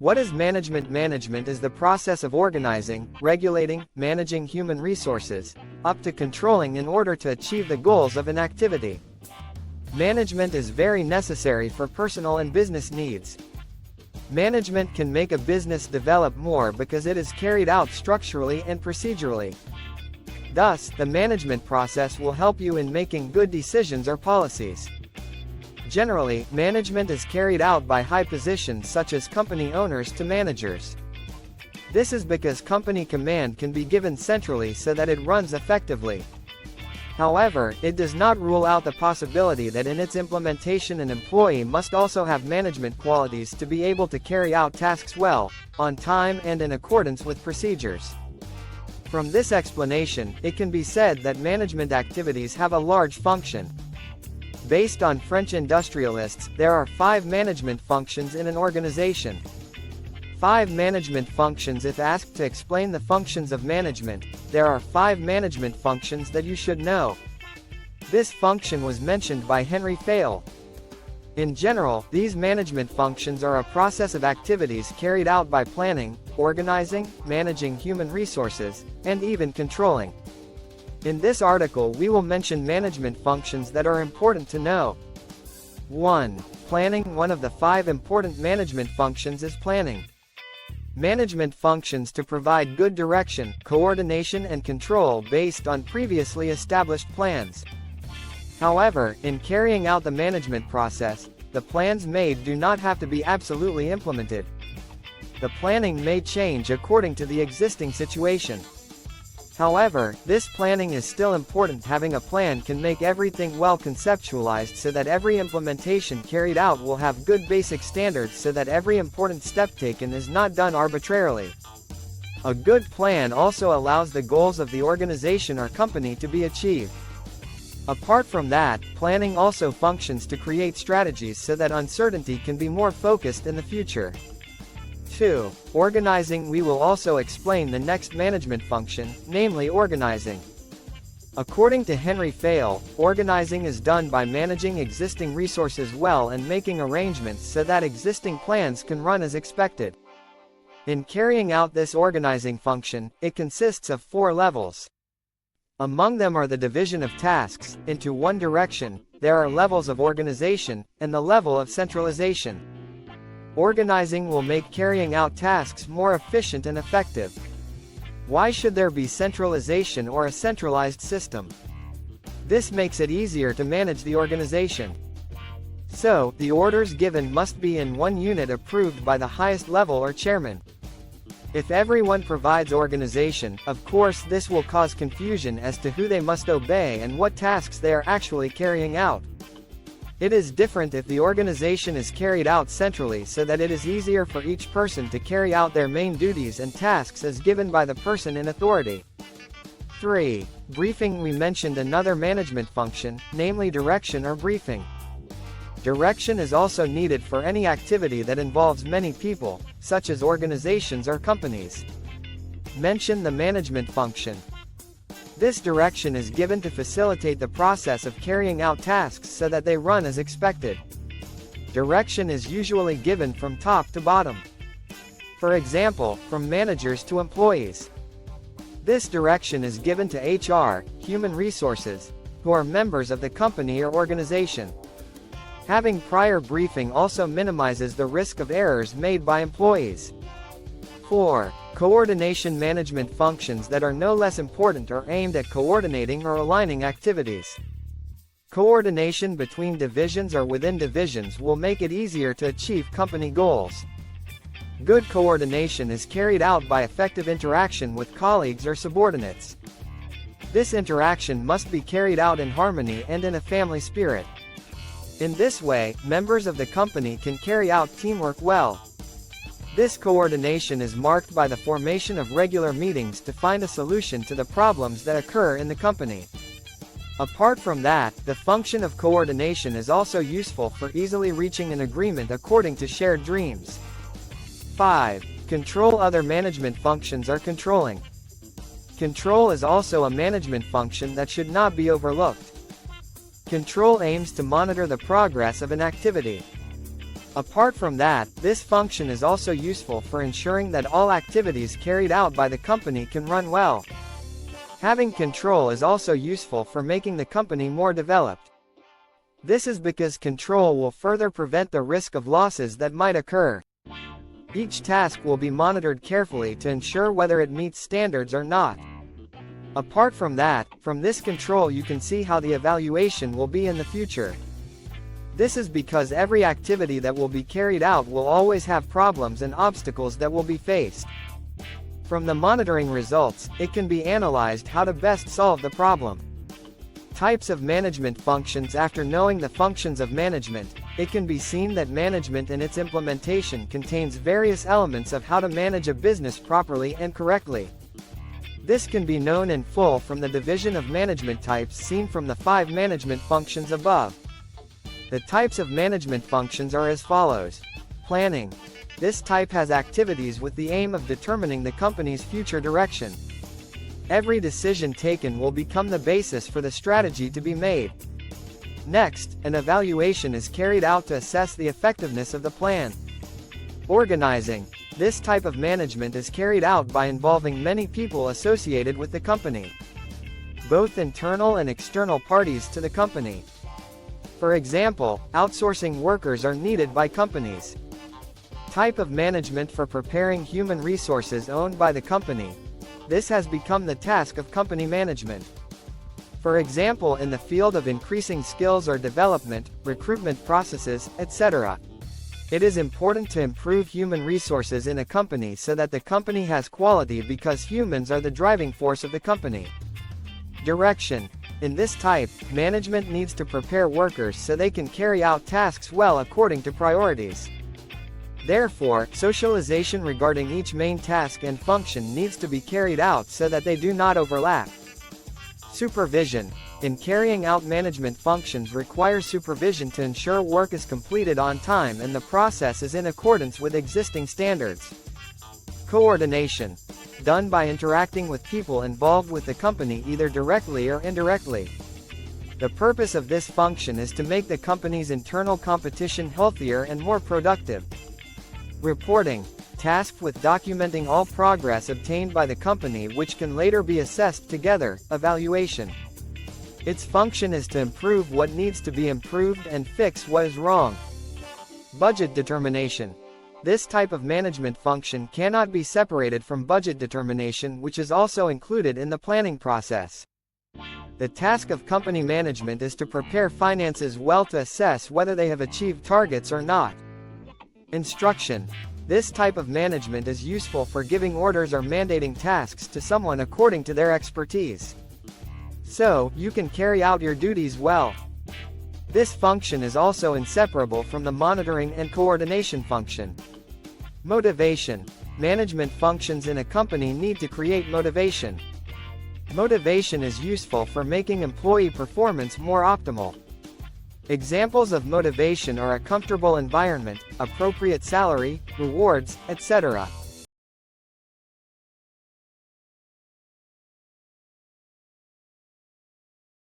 What is management? Management is the process of organizing, regulating, managing human resources, up to controlling in order to achieve the goals of an activity. Management is very necessary for personal and business needs. Management can make a business develop more because it is carried out structurally and procedurally. Thus, the management process will help you in making good decisions or policies. Generally, management is carried out by high positions such as company owners to managers. This is because company command can be given centrally so that it runs effectively. However, it does not rule out the possibility that in its implementation an employee must also have management qualities to be able to carry out tasks well, on time and in accordance with procedures. From this explanation, it can be said that management activities have a large function. Based on French industrialists, there are 5 management functions in an organization. 5 management functions. If asked to explain the functions of management, there are 5 management functions that you should know. This function was mentioned by Henry Fayol. In general, these management functions are a process of activities carried out by planning, organizing, managing human resources, and even controlling. In this article we will mention management functions that are important to know. 1. Planning. One of the 5 important management functions is planning. Management functions to provide good direction, coordination and control based on previously established plans. However, in carrying out the management process, the plans made do not have to be absolutely implemented. The planning may change according to the existing situation. However, this planning is still important. Having a plan can make everything well conceptualized so that every implementation carried out will have good basic standards so that every important step taken is not done arbitrarily. A good plan also allows the goals of the organization or company to be achieved. Apart from that, planning also functions to create strategies so that uncertainty can be more focused in the future. 2. Organizing. We will also explain the next management function, namely organizing. According to Henry Fayol, organizing is done by managing existing resources well and making arrangements so that existing plans can run as expected. In carrying out this organizing function, it consists of 4 levels. Among them are the division of tasks into one direction, there are levels of organization, and the level of centralization. Organizing will make carrying out tasks more efficient and effective. Why should there be centralization or a centralized system? This makes it easier to manage the organization. So, the orders given must be in one unit approved by the highest level or chairman. If everyone provides organization, of course this will cause confusion as to who they must obey and what tasks they are actually carrying out. It is different if the organization is carried out centrally so that it is easier for each person to carry out their main duties and tasks as given by the person in authority. 3. Briefing. We mentioned another management function, namely direction or briefing. Direction is also needed for any activity that involves many people, such as organizations or companies. Mention the management function. This direction is given to facilitate the process of carrying out tasks so that they run as expected. Direction is usually given from top to bottom. For example, from managers to employees. This direction is given to HR, human resources, who are members of the company or organization. Having prior briefing also minimizes the risk of errors made by employees. 4. Coordination. Management functions that are no less important are aimed at coordinating or aligning activities. Coordination between divisions or within divisions will make it easier to achieve company goals. Good coordination is carried out by effective interaction with colleagues or subordinates. This interaction must be carried out in harmony and in a family spirit. In this way, members of the company can carry out teamwork well. This coordination is marked by the formation of regular meetings to find a solution to the problems that occur in the company. Apart from that, the function of coordination is also useful for easily reaching an agreement according to shared dreams. 5. Control. Other management functions are controlling. Control is also a management function that should not be overlooked. Control aims to monitor the progress of an activity. Apart from that, this function is also useful for ensuring that all activities carried out by the company can run well. Having control is also useful for making the company more developed. This is because control will further prevent the risk of losses that might occur. Each task will be monitored carefully to ensure whether it meets standards or not. Apart from that, from this control you can see how the evaluation will be in the future. This is because every activity that will be carried out will always have problems and obstacles that will be faced. From the monitoring results, it can be analyzed how to best solve the problem. Types of management functions. After knowing the functions of management, it can be seen that management and its implementation contains various elements of how to manage a business properly and correctly. This can be known in full from the division of management types seen from the 5 management functions above. The types of management functions are as follows. Planning. This type has activities with the aim of determining the company's future direction. Every decision taken will become the basis for the strategy to be made. Next, an evaluation is carried out to assess the effectiveness of the plan. Organizing. This type of management is carried out by involving many people associated with the company, both internal and external parties to the company. For example, outsourcing workers are needed by companies. Type of management for preparing human resources owned by the company. This has become the task of company management. For example, in the field of increasing skills or development, recruitment processes, etc. It is important to improve human resources in a company so that the company has quality because humans are the driving force of the company. Direction. In this type, management needs to prepare workers so they can carry out tasks well according to priorities. Therefore, socialization regarding each main task and function needs to be carried out so that they do not overlap. Supervision. In carrying out management functions requires supervision to ensure work is completed on time and the process is in accordance with existing standards. Coordination. Done by interacting with people involved with the company either directly or indirectly. The purpose of this function is to make the company's internal competition healthier and more productive. Reporting. Tasked with documenting all progress obtained by the company which can later be assessed together. Evaluation. Its function is to improve what needs to be improved and fix what is wrong. Budget determination. This type of management function cannot be separated from budget determination, which is also included in the planning process. The task of company management is to prepare finances well to assess whether they have achieved targets or not. Instruction. This type of management is useful for giving orders or mandating tasks to someone according to their expertise, so you can carry out your duties well. This function is also inseparable from the monitoring and coordination function. Motivation. Management functions in a company need to create motivation. Motivation is useful for making employee performance more optimal. Examples of motivation are a comfortable environment, appropriate salary, rewards, etc.